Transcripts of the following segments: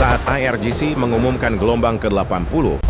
saat IRGC mengumumkan gelombang ke-80,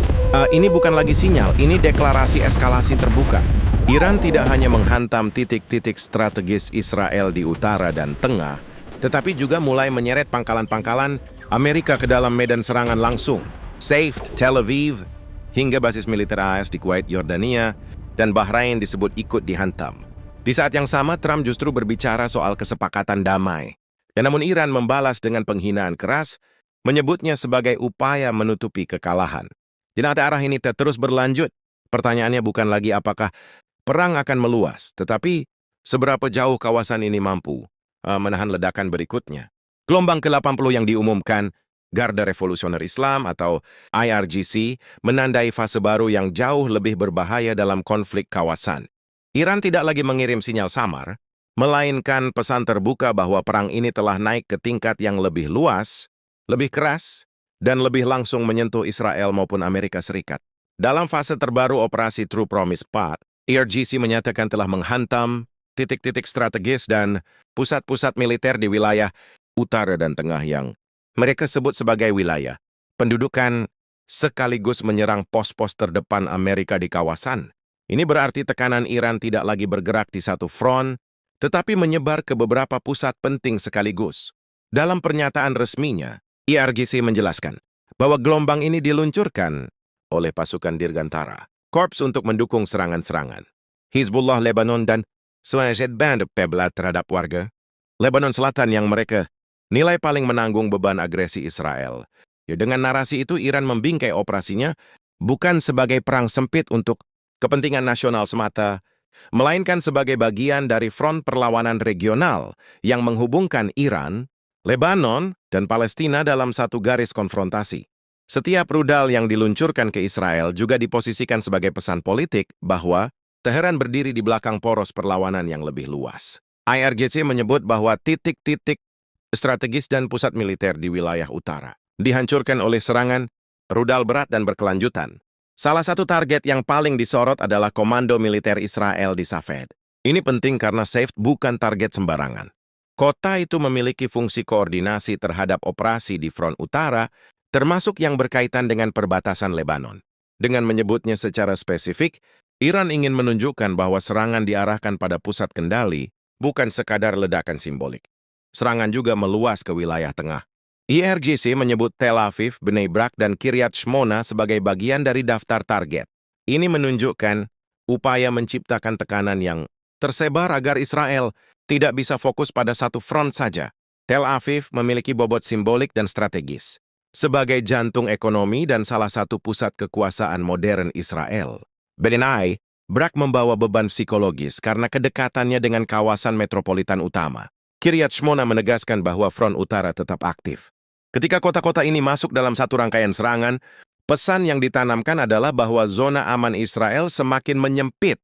ini bukan lagi sinyal, ini deklarasi eskalasi terbuka. Iran tidak hanya menghantam titik-titik strategis Israel di utara dan tengah, tetapi juga mulai menyeret pangkalan-pangkalan Amerika ke dalam medan serangan langsung. Safed, Tel Aviv, hingga basis militer AS di Kuwait, Yordania, dan Bahrain disebut ikut dihantam. Di saat yang sama, Trump justru berbicara soal kesepakatan damai. Dan namun Iran membalas dengan penghinaan keras, menyebutnya sebagai upaya menutupi kekalahan. Jika arah ini terus berlanjut, pertanyaannya bukan lagi apakah perang akan meluas, tetapi seberapa jauh kawasan ini mampu menahan ledakan berikutnya. Gelombang ke-80 yang diumumkan Garda Revolusioner Islam atau IRGC menandai fase baru yang jauh lebih berbahaya dalam konflik kawasan. Iran tidak lagi mengirim sinyal samar, melainkan pesan terbuka bahwa perang ini telah naik ke tingkat yang lebih luas, lebih keras, dan lebih langsung menyentuh Israel maupun Amerika Serikat. Dalam fase terbaru operasi True Promise 4, IRGC menyatakan telah menghantam titik-titik strategis dan pusat-pusat militer di wilayah utara dan tengah yang mereka sebut sebagai wilayah pendudukan, sekaligus menyerang pos-pos terdepan Amerika di kawasan. Ini berarti tekanan Iran tidak lagi bergerak di satu front, tetapi menyebar ke beberapa pusat penting sekaligus. Dalam pernyataan resminya, IRGC menjelaskan bahwa gelombang ini diluncurkan oleh pasukan Dirgantara, Korps untuk mendukung serangan-serangan Hizbullah Lebanon dan Swayed Band Peblat terhadap warga Lebanon Selatan yang mereka nilai paling menanggung beban agresi Israel. Dengan narasi itu, Iran membingkai operasinya bukan sebagai perang sempit untuk kepentingan nasional semata, melainkan sebagai bagian dari front perlawanan regional yang menghubungkan Iran, Lebanon, dan Palestina dalam satu garis konfrontasi. Setiap rudal yang diluncurkan ke Israel juga diposisikan sebagai pesan politik bahwa Teheran berdiri di belakang poros perlawanan yang lebih luas. IRGC menyebut bahwa titik-titik strategis dan pusat militer di wilayah utara dihancurkan oleh serangan rudal berat dan berkelanjutan. Salah satu target yang paling disorot adalah Komando Militer Israel di Safed. Ini penting karena Safed bukan target sembarangan. Kota itu memiliki fungsi koordinasi terhadap operasi di front utara, termasuk yang berkaitan dengan perbatasan Lebanon. Dengan menyebutnya secara spesifik, Iran ingin menunjukkan bahwa serangan diarahkan pada pusat kendali, bukan sekadar ledakan simbolik. Serangan juga meluas ke wilayah tengah. IRGC menyebut Tel Aviv, Bnei Brak, dan Kiryat Shmona sebagai bagian dari daftar target. Ini menunjukkan upaya menciptakan tekanan yang tersebar agar Israel tidak bisa fokus pada satu front saja. Tel Aviv memiliki bobot simbolik dan strategis sebagai jantung ekonomi dan salah satu pusat kekuasaan modern Israel. Bnei Brak membawa beban psikologis karena kedekatannya dengan kawasan metropolitan utama. Kiryat Shmona menegaskan bahwa front utara tetap aktif. Ketika kota-kota ini masuk dalam satu rangkaian serangan, pesan yang ditanamkan adalah bahwa zona aman Israel semakin menyempit,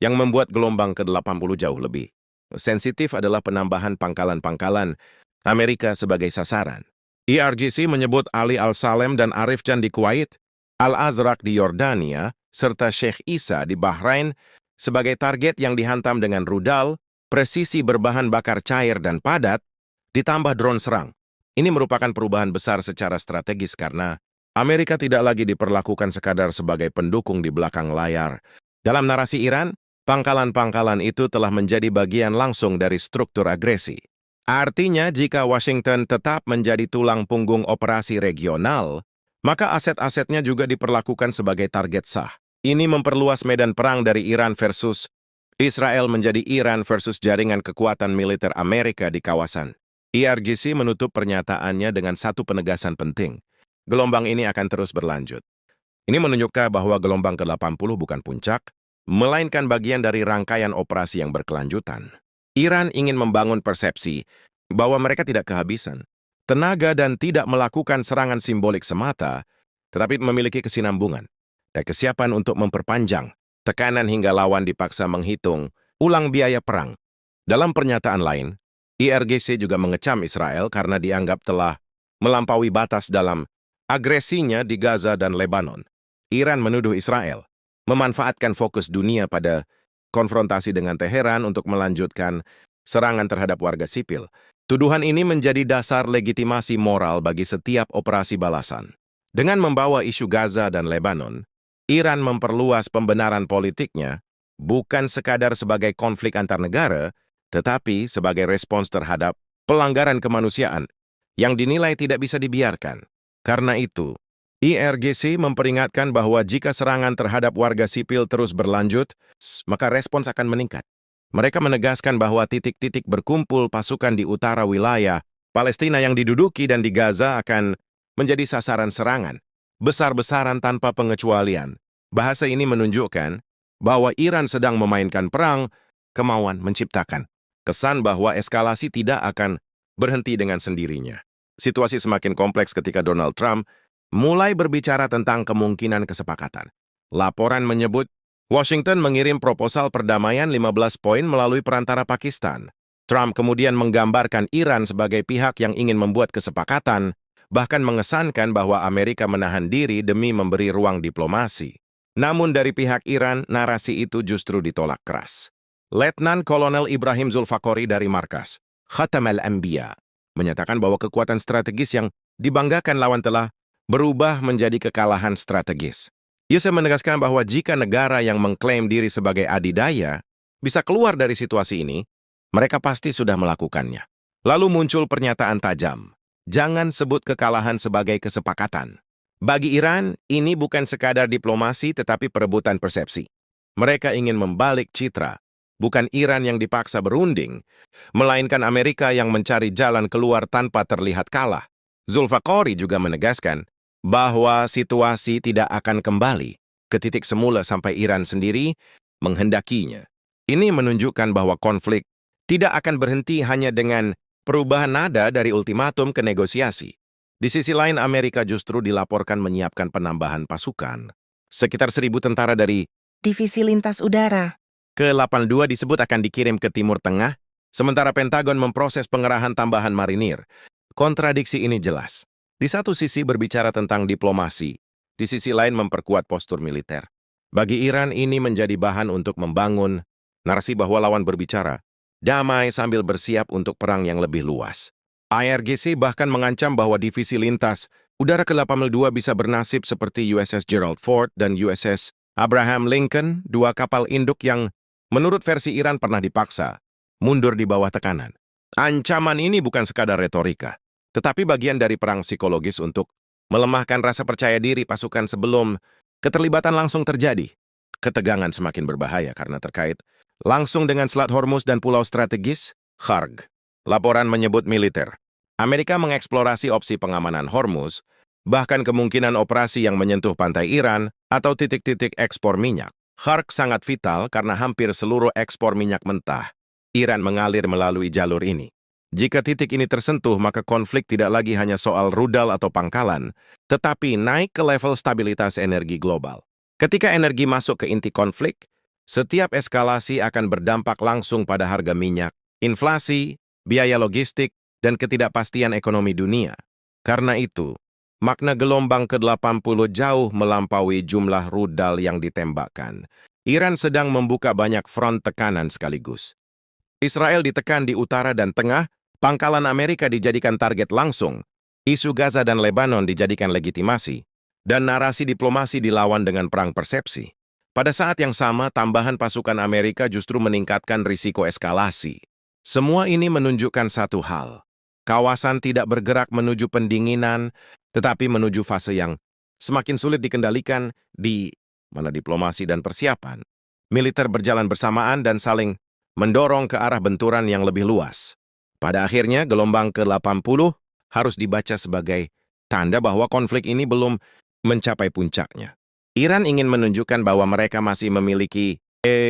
yang membuat gelombang ke-80 jauh lebih sensitif adalah penambahan pangkalan-pangkalan Amerika sebagai sasaran. IRGC menyebut Ali Al-Salem dan Arif Jan di Kuwait, Al-Azraq di Yordania, serta Sheikh Isa di Bahrain sebagai target yang dihantam dengan rudal, presisi berbahan bakar cair dan padat, ditambah drone serang. Ini merupakan perubahan besar secara strategis karena Amerika tidak lagi diperlakukan sekadar sebagai pendukung di belakang layar. Dalam narasi Iran, pangkalan-pangkalan itu telah menjadi bagian langsung dari struktur agresi. Artinya, jika Washington tetap menjadi tulang punggung operasi regional, maka aset-asetnya juga diperlakukan sebagai target sah. Ini memperluas medan perang dari Iran versus Israel menjadi Iran versus jaringan kekuatan militer Amerika di kawasan. IRGC menutup pernyataannya dengan satu penegasan penting. Gelombang ini akan terus berlanjut. Ini menunjukkan bahwa gelombang ke-80 bukan puncak, melainkan bagian dari rangkaian operasi yang berkelanjutan. Iran ingin membangun persepsi bahwa mereka tidak kehabisan tenaga dan tidak melakukan serangan simbolik semata, tetapi memiliki kesinambungan dan kesiapan untuk memperpanjang tekanan hingga lawan dipaksa menghitung ulang biaya perang. Dalam pernyataan lain, IRGC juga mengecam Israel karena dianggap telah melampaui batas dalam agresinya di Gaza dan Lebanon. Iran menuduh Israel memanfaatkan fokus dunia pada konfrontasi dengan Teheran untuk melanjutkan serangan terhadap warga sipil. Tuduhan ini menjadi dasar legitimasi moral bagi setiap operasi balasan. Dengan membawa isu Gaza dan Lebanon, Iran memperluas pembenaran politiknya bukan sekadar sebagai konflik antar negara, tetapi sebagai respons terhadap pelanggaran kemanusiaan yang dinilai tidak bisa dibiarkan. Karena itu, IRGC memperingatkan bahwa jika serangan terhadap warga sipil terus berlanjut, maka respons akan meningkat. Mereka menegaskan bahwa titik-titik berkumpul pasukan di utara wilayah Palestina yang diduduki dan di Gaza akan menjadi sasaran serangan besar-besaran tanpa pengecualian. Bahasa ini menunjukkan bahwa Iran sedang memainkan perang kemauan menciptakan kesan bahwa eskalasi tidak akan berhenti dengan sendirinya. Situasi semakin kompleks ketika Donald Trump mulai berbicara tentang kemungkinan kesepakatan. Laporan menyebut Washington mengirim proposal perdamaian 15 poin melalui perantara Pakistan. Trump kemudian menggambarkan Iran sebagai pihak yang ingin membuat kesepakatan, bahkan mengesankan bahwa Amerika menahan diri demi memberi ruang diplomasi. Namun dari pihak Iran, narasi itu justru ditolak keras. Letnan Kolonel Ibrahim Zulfaqori dari markas Khatam al-Anbiya menyatakan bahwa kekuatan strategis yang dibanggakan lawan telah berubah menjadi kekalahan strategis. Yusuf menegaskan bahwa jika negara yang mengklaim diri sebagai adidaya bisa keluar dari situasi ini, mereka pasti sudah melakukannya. Lalu muncul pernyataan tajam, jangan sebut kekalahan sebagai kesepakatan. Bagi Iran, ini bukan sekadar diplomasi tetapi perebutan persepsi. Mereka ingin membalik citra, bukan Iran yang dipaksa berunding, melainkan Amerika yang mencari jalan keluar tanpa terlihat kalah. Zulfaqori juga menegaskan bahwa situasi tidak akan kembali ke titik semula sampai Iran sendiri menghendakinya. Ini menunjukkan bahwa konflik tidak akan berhenti hanya dengan perubahan nada dari ultimatum ke negosiasi. Di sisi lain, Amerika justru dilaporkan menyiapkan penambahan pasukan. Sekitar 1.000 tentara dari Divisi Lintas Udara ke-82 disebut akan dikirim ke Timur Tengah, sementara Pentagon memproses pengerahan tambahan marinir. Kontradiksi ini jelas. Di satu sisi berbicara tentang diplomasi, di sisi lain memperkuat postur militer. Bagi Iran ini menjadi bahan untuk membangun narasi bahwa lawan berbicara damai sambil bersiap untuk perang yang lebih luas. IRGC bahkan mengancam bahwa divisi lintas udara ke-82 bisa bernasib seperti USS Gerald Ford dan USS Abraham Lincoln, dua kapal induk yang menurut versi Iran pernah dipaksa mundur di bawah tekanan. Ancaman ini bukan sekadar retorika, tetapi bagian dari perang psikologis untuk melemahkan rasa percaya diri pasukan sebelum keterlibatan langsung terjadi. Ketegangan semakin berbahaya karena terkait langsung dengan Selat Hormuz dan pulau strategis, Kharg. Laporan menyebut militer Amerika mengeksplorasi opsi pengamanan Hormuz, bahkan kemungkinan operasi yang menyentuh pantai Iran atau titik-titik ekspor minyak. Kharg sangat vital karena hampir seluruh ekspor minyak mentah Iran mengalir melalui jalur ini. Jika titik ini tersentuh, maka konflik tidak lagi hanya soal rudal atau pangkalan, tetapi naik ke level stabilitas energi global. Ketika energi masuk ke inti konflik, setiap eskalasi akan berdampak langsung pada harga minyak, inflasi, biaya logistik, dan ketidakpastian ekonomi dunia. Karena itu, makna gelombang ke-80 jauh melampaui jumlah rudal yang ditembakkan. Iran sedang membuka banyak front tekanan sekaligus. Israel ditekan di utara dan tengah, pangkalan Amerika dijadikan target langsung, isu Gaza dan Lebanon dijadikan legitimasi, dan narasi diplomasi dilawan dengan perang persepsi. Pada saat yang sama, tambahan pasukan Amerika justru meningkatkan risiko eskalasi. Semua ini menunjukkan satu hal. Kawasan tidak bergerak menuju pendinginan, tetapi menuju fase yang semakin sulit dikendalikan di mana diplomasi dan persiapan. Militer berjalan bersamaan dan saling mendorong ke arah benturan yang lebih luas. Pada akhirnya, gelombang ke-80 harus dibaca sebagai tanda bahwa konflik ini belum mencapai puncaknya. Iran ingin menunjukkan bahwa mereka masih memiliki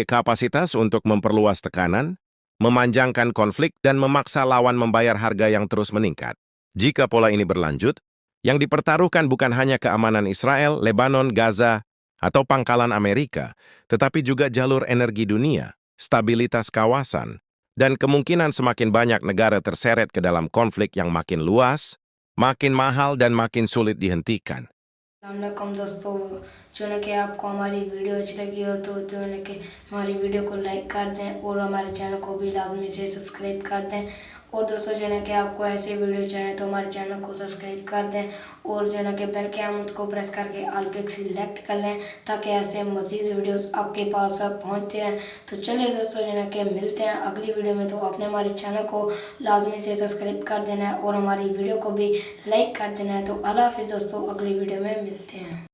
kapasitas untuk memperluas tekanan, memanjangkan konflik, dan memaksa lawan membayar harga yang terus meningkat. Jika pola ini berlanjut, yang dipertaruhkan bukan hanya keamanan Israel, Lebanon, Gaza, atau pangkalan Amerika, tetapi juga jalur energi dunia, stabilitas kawasan, dan kemungkinan semakin banyak negara terseret ke dalam konflik yang makin luas, makin mahal, dan makin sulit dihentikan. अस्सलामुअलैकुम दोस्तों, जो है कि आपको हमारी वीडियो अच्छी लगी हो तो जो है कि हमारी वीडियो को लाइक कर दें और हमारे चैनल को भी लाजमी से सब्सक्राइब कर दें और दोस्तों जो है ना कि आपको ऐसे वीडियो चाहिए तो हमारे चैनल को सब्सक्राइब कर दें और जो है ना कि बेल के आइकन को प्रेस करके ऑल पे सिलेक्ट कर लें ताकि ऐसे मज़ीद वीडियोस आपके पास पहुंचते रहें। तो चलिए दोस्तों जो है ना कि मिलते हैं अगली वीडियो में। तो आपने हमारे चैनल को लाजमी से सब्सक्राइब कर देना है और हमारी वीडियो को भी लाइक कर देना है। तो अल्लाह हाफिज़ दोस्तों, अगली वीडियो में मिलते हैं।